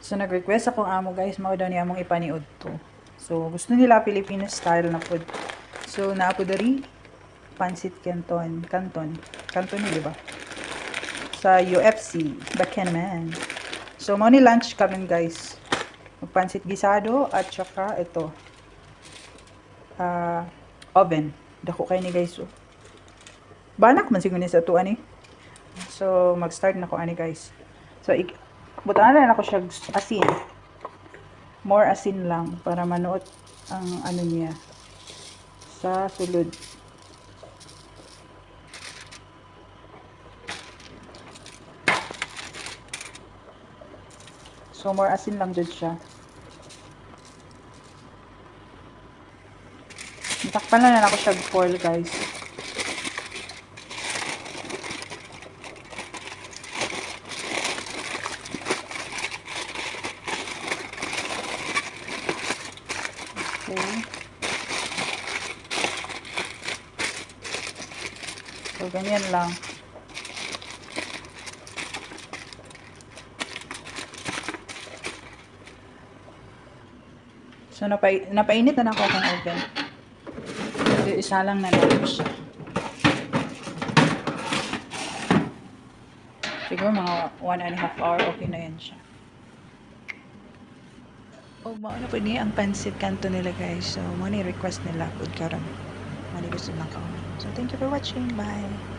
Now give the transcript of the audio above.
So, nag-request akong amo guys, mao daw niya among ipaniud to. So, gusto nila Filipino style na food. So, naapo dari Pancit Canton, di ba? Sa UFC, Bakenman. So, mao ni lunch kami guys. Pancit gisado at saka ito. Oven. Dako kay ni guys. Banak man siguro ni sa tuan ni. So, mag-start na ko ani guys. So, butaan na ako siya asin. More asin lang para manuot ang ano niya sa sulod. So, more asin lang dyan siya. Natakpan na ako siya foil guys. Okay. So, ganyan lang. So, napainit na ako ng oven. So, isa lang na lang siya. Siguro mga 1.5 hour, okay na yan siya. O, mauna po niya ang Pancit Canton nila guys. So, money request nila. Good karon. Mali gusto lang ka. So, thank you for watching. Bye!